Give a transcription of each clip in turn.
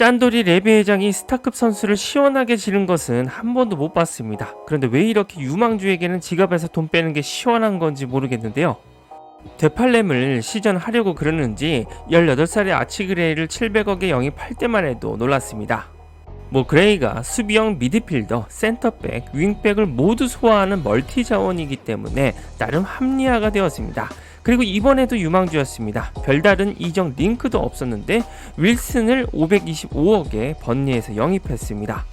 짠돌이 레비 회장이 스타급 선수를 시원하게 지른 것은 한 번도 못 봤습니다. 그런데 왜 이렇게 유망주에게는 지갑에서 돈 빼는 게 시원한 건지 모르겠는데요. 되팔렘을 시전하려고 그러는지 18살의 아치그레이를 700억에 영입할 때만 해도 놀랐습니다. 그레이가 수비형 미드필더, 센터백, 윙백을 모두 소화하는 멀티 자원이기 때문에 나름 합리화가 되었습니다. 그리고 이번에도 유망주였습니다. 별다른 이적 링크도 없었는데 윌슨을 525억에 번리해서 영입했습니다.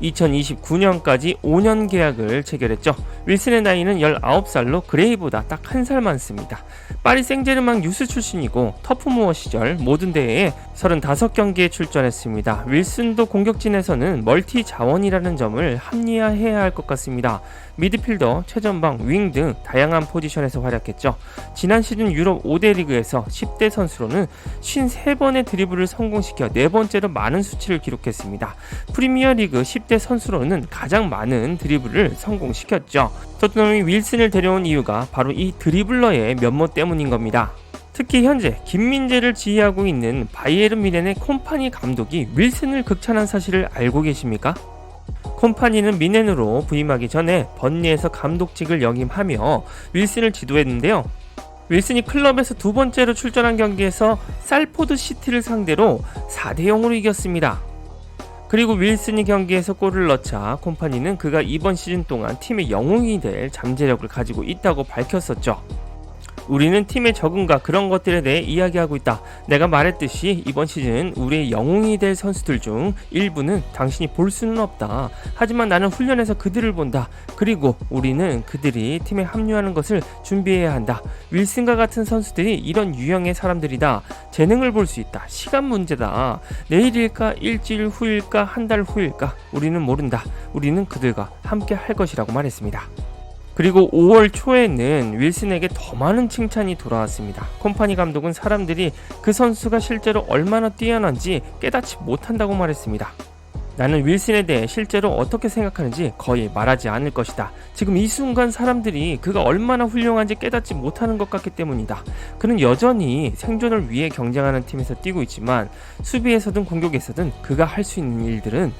2029년까지 5년 계약을 체결했죠. 윌슨의 나이는 19살로 그레이보다 딱 한 살 많습니다. 파리 생제르맹 유스 출신이고 터프무어 시절 모든 대회에 35경기에 출전했습니다. 윌슨도 공격진에서는 멀티 자원이라는 점을 합리화해야 할 것 같습니다. 미드필더, 최전방, 윙 등 다양한 포지션에서 활약했죠. 지난 시즌 유럽 5대 리그에서 10대 선수로는 53번의 드리블을 성공시켜 4번째로 많은 수치를 기록했습니다. 프리미어리그 10대 선수로는 가장 많은 드리블을 성공시켰죠. 토트넘이 윌슨을 데려온 이유가 바로 이 드리블러의 면모 때문인 겁니다. 특히 현재 김민재를 지휘하고 있는 바이에른 뮌헨의 콤파니 감독이 윌슨을 극찬한 사실을 알고 계십니까? 콤파니는 뮌헨으로 부임하기 전에 번리에서 감독직을 역임하며 윌슨을 지도했는데요. 윌슨이 클럽에서 두 번째로 출전한 경기에서 살포드 시티를 상대로 4대0으로 이겼습니다. 그리고 윌슨이 경기에서 골을 넣자 콤파니는 그가 이번 시즌 동안 팀의 영웅이 될 잠재력을 가지고 있다고 밝혔었죠. 우리는 팀의 적응과 그런 것들에 대해 이야기하고 있다. 내가 말했듯이 이번 시즌 우리의 영웅이 될 선수들 중 일부는 당신이 볼 수는 없다. 하지만 나는 훈련에서 그들을 본다. 그리고 우리는 그들이 팀에 합류하는 것을 준비해야 한다. 윌슨과 같은 선수들이 이런 유형의 사람들이다. 재능을 볼 수 있다. 시간 문제다. 내일일까? 일주일 후일까? 한 달 후일까? 우리는 모른다. 우리는 그들과 함께 할 것이라고 말했습니다. 그리고 5월 초에는 윌슨에게 더 많은 칭찬이 돌아왔습니다. 콤파니 감독은 사람들이 그 선수가 실제로 얼마나 뛰어난지 깨닫지 못한다고 말했습니다. 나는 윌슨에 대해 실제로 어떻게 생각하는지 거의 말하지 않을 것이다. 지금 이 순간 사람들이 그가 얼마나 훌륭한지 깨닫지 못하는 것 같기 때문이다. 그는 여전히 생존을 위해 경쟁하는 팀에서 뛰고 있지만 수비에서든 공격에서든 그가 할 수 있는 일들은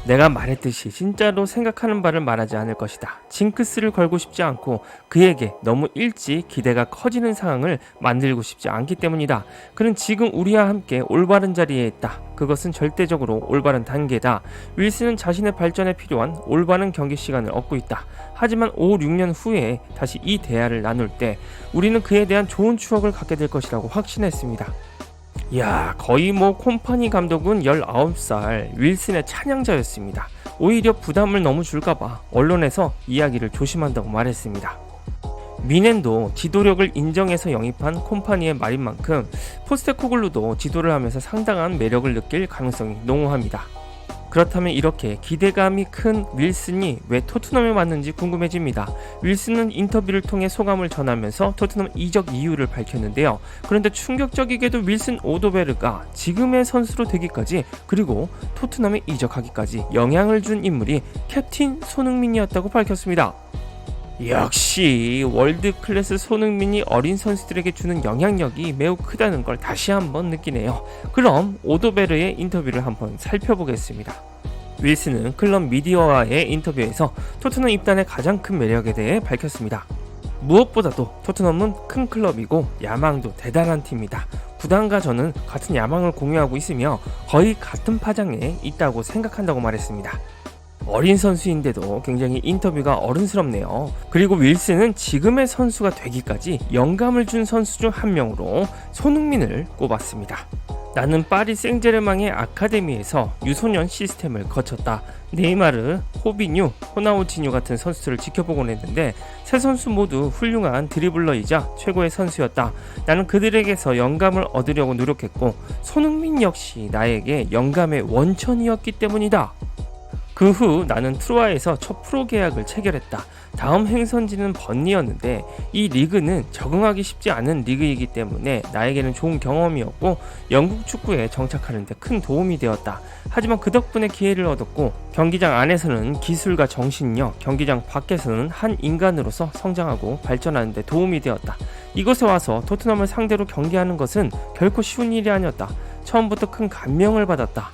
내가 말했듯이 진짜로 생각하는 바를 말하지 않을 것이다. 징크스를 걸고 싶지 않고 그에게 너무 일찍 기대가 커지는 상황을 만들고 싶지 않기 때문이다. 그는 지금 우리와 함께 올바른 자리에 있다. 그것은 절대적으로 올바른 단계다. 윌슨은 자신의 발전에 필요한 올바른 경기 시간을 얻고 있다. 하지만 5, 6년 후에 다시 이 대화를 나눌 때 우리는 그에 대한 좋은 추억을 갖게 될 것이라고 확신했습니다. 이야, 거의 콤파니 감독은 19살 윌슨의 찬양자였습니다. 오히려 부담을 너무 줄까봐 언론에서 이야기를 조심한다고 말했습니다. 뮌헨도 지도력을 인정해서 영입한 콤파니의 말인 만큼 포스테코글루도 지도를 하면서 상당한 매력을 느낄 가능성이 농후합니다. 그렇다면 이렇게 기대감이 큰 윌슨이 왜 토트넘에 왔는지 궁금해집니다. 윌슨은 인터뷰를 통해 소감을 전하면서 토트넘 이적 이유를 밝혔는데요. 그런데 충격적이게도 윌슨 오도베르가 지금의 선수로 되기까지 그리고 토트넘에 이적하기까지 영향을 준 인물이 캡틴 손흥민이었다고 밝혔습니다. 역시 월드 클래스 손흥민이 어린 선수들에게 주는 영향력이 매우 크다는 걸 다시 한번 느끼네요. 그럼 오도베르의 인터뷰를 한번 살펴보겠습니다. 윌슨은 클럽 미디어와의 인터뷰에서 토트넘 입단의 가장 큰 매력에 대해 밝혔습니다. 무엇보다도 토트넘은 큰 클럽이고 야망도 대단한 팀이다. 구단과 저는 같은 야망을 공유하고 있으며 거의 같은 파장에 있다고 생각한다고 말했습니다. 어린 선수인데도 굉장히 인터뷰가 어른스럽네요. 그리고 윌슨은 지금의 선수가 되기까지 영감을 준 선수 중 한 명으로 손흥민을 꼽았습니다. 나는 파리 생제르맹의 아카데미에서 유소년 시스템을 거쳤다. 네이마르, 호비뉴, 호나우지뉴 같은 선수들을 지켜보곤 했는데 세 선수 모두 훌륭한 드리블러이자 최고의 선수였다. 나는 그들에게서 영감을 얻으려고 노력했고 손흥민 역시 나에게 영감의 원천이었기 때문이다. 그 후 나는 트루아에서 첫 프로 계약을 체결했다. 다음 행선지는 번리였는데 이 리그는 적응하기 쉽지 않은 리그이기 때문에 나에게는 좋은 경험이었고 영국 축구에 정착하는 데 큰 도움이 되었다. 하지만 그 덕분에 기회를 얻었고 경기장 안에서는 기술과 정신력, 경기장 밖에서는 한 인간으로서 성장하고 발전하는 데 도움이 되었다. 이곳에 와서 토트넘을 상대로 경기하는 것은 결코 쉬운 일이 아니었다. 처음부터 큰 감명을 받았다.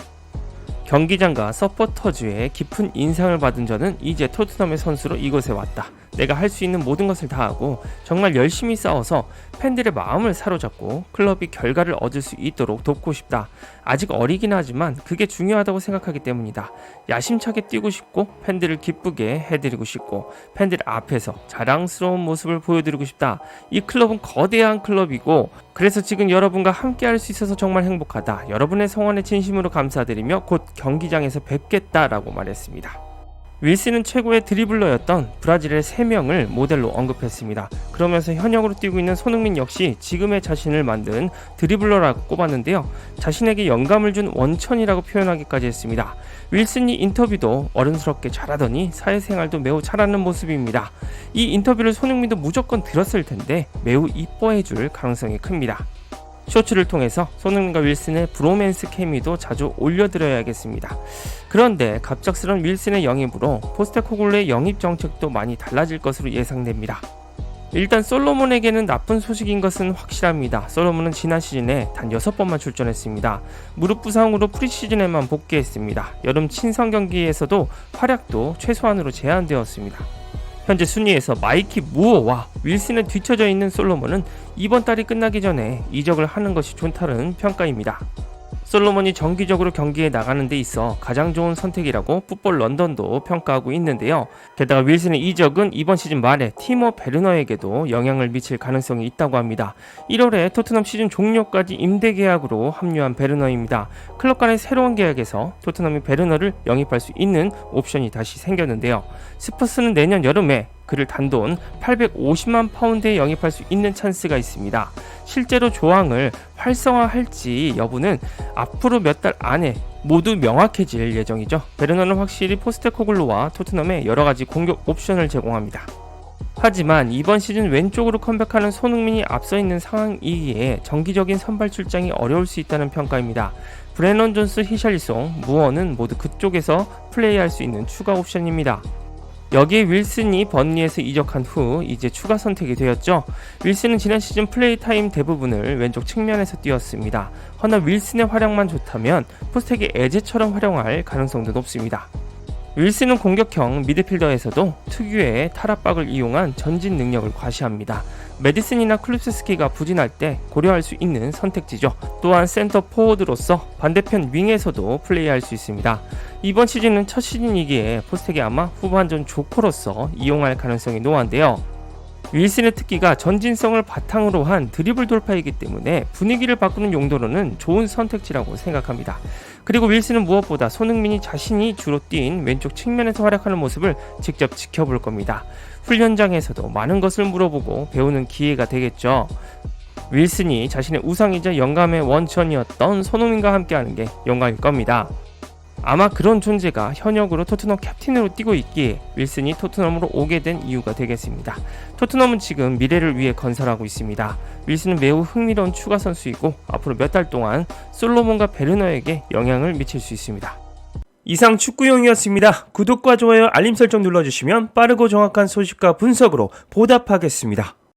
경기장과 서포터즈의 깊은 인상을 받은 저는 이제 토트넘의 선수로 이곳에 왔다. 내가 할 수 있는 모든 것을 다하고 정말 열심히 싸워서 팬들의 마음을 사로잡고 클럽이 결과를 얻을 수 있도록 돕고 싶다. 아직 어리긴 하지만 그게 중요하다고 생각하기 때문이다. 야심차게 뛰고 싶고 팬들을 기쁘게 해드리고 싶고 팬들 앞에서 자랑스러운 모습을 보여드리고 싶다. 이 클럽은 거대한 클럽이고 그래서 지금 여러분과 함께 할 수 있어서 정말 행복하다. 여러분의 성원에 진심으로 감사드리며 곧 경기장에서 뵙겠다라고 말했습니다. 윌슨은 최고의 드리블러였던 브라질의 3명을 모델로 언급했습니다. 그러면서 현역으로 뛰고 있는 손흥민 역시 지금의 자신을 만든 드리블러라고 꼽았는데요. 자신에게 영감을 준 원천이라고 표현하기까지 했습니다. 윌슨이 인터뷰도 어른스럽게 잘하더니 사회생활도 매우 잘하는 모습입니다. 이 인터뷰를 손흥민도 무조건 들었을 텐데 매우 이뻐해줄 가능성이 큽니다. 쇼츠를 통해서 손흥민과 윌슨의 브로맨스 케미도 자주 올려드려야겠습니다. 그런데 갑작스런 윌슨의 영입으로 포스테코글루의 영입 정책도 많이 달라질 것으로 예상됩니다. 일단 솔로몬에게는 나쁜 소식인 것은 확실합니다. 솔로몬은 지난 시즌에 단 6번만 출전했습니다. 무릎 부상으로 프리시즌에만 복귀했습니다. 여름 친선 경기에서도 활약도 최소한으로 제한되었습니다. 현재 순위에서 마이키 무어와 윌슨에 뒤처져 있는 솔로몬은 이번 달이 끝나기 전에 이적을 하는 것이 좋다는 평가입니다. 솔로몬이 정기적으로 경기에 나가는 데 있어 가장 좋은 선택이라고 풋볼 런던도 평가하고 있는데요. 게다가 윌슨의 이적은 이번 시즌 말에 티모 베르너에게도 영향을 미칠 가능성이 있다고 합니다. 1월에 토트넘 시즌 종료까지 임대 계약으로 합류한 베르너입니다. 클럽 간의 새로운 계약에서 토트넘이 베르너를 영입할 수 있는 옵션이 다시 생겼는데요. 스퍼스는 내년 여름에 그를 단돈 850만 파운드에 영입할 수 있는 찬스가 있습니다. 실제로 조항을 활성화할지 여부는 앞으로 몇 달 안에 모두 명확해질 예정이죠. 베르너는 확실히 포스테코글루와 토트넘에 여러가지 공격 옵션을 제공합니다. 하지만 이번 시즌 왼쪽으로 컴백하는 손흥민이 앞서 있는 상황이기에 정기적인 선발 출장이 어려울 수 있다는 평가입니다. 브레넌 존스, 히샬리송, 무어는 모두 그쪽에서 플레이할 수 있는 추가 옵션입니다. 여기에 윌슨이 번리에서 이적한 후 이제 추가 선택이 되었죠. 윌슨은 지난 시즌 플레이 타임 대부분을 왼쪽 측면에서 뛰었습니다. 허나 윌슨의 활약만 좋다면 포스텍의 에제처럼 활용할 가능성도 높습니다. 윌슨은 공격형 미드필더에서도 특유의 탈압박을 이용한 전진 능력을 과시합니다. 메디슨이나 클루세스키가 부진할 때 고려할 수 있는 선택지죠. 또한 센터 포워드로서 반대편 윙에서도 플레이할 수 있습니다. 이번 시즌은 첫 시즌이기에 포스텍이 아마 후반전 조커로서 이용할 가능성이 노한데요. 윌슨의 특기가 전진성을 바탕으로 한 드리블 돌파이기 때문에 분위기를 바꾸는 용도로는 좋은 선택지라고 생각합니다. 그리고 윌슨은 무엇보다 손흥민이 자신이 주로 뛴 왼쪽 측면에서 활약하는 모습을 직접 지켜볼 겁니다. 훈련장에서도 많은 것을 물어보고 배우는 기회가 되겠죠. 윌슨이 자신의 우상이자 영감의 원천이었던 손흥민과 함께하는 게 영광일 겁니다. 아마 그런 존재가 현역으로 토트넘 캡틴으로 뛰고 있기에 윌슨이 토트넘으로 오게 된 이유가 되겠습니다. 토트넘은 지금 미래를 위해 건설하고 있습니다. 윌슨은 매우 흥미로운 추가 선수이고 앞으로 몇 달 동안 솔로몬과 베르너에게 영향을 미칠 수 있습니다. 이상 축구용이었습니다. 구독과 좋아요, 알림 설정 눌러주시면 빠르고 정확한 소식과 분석으로 보답하겠습니다.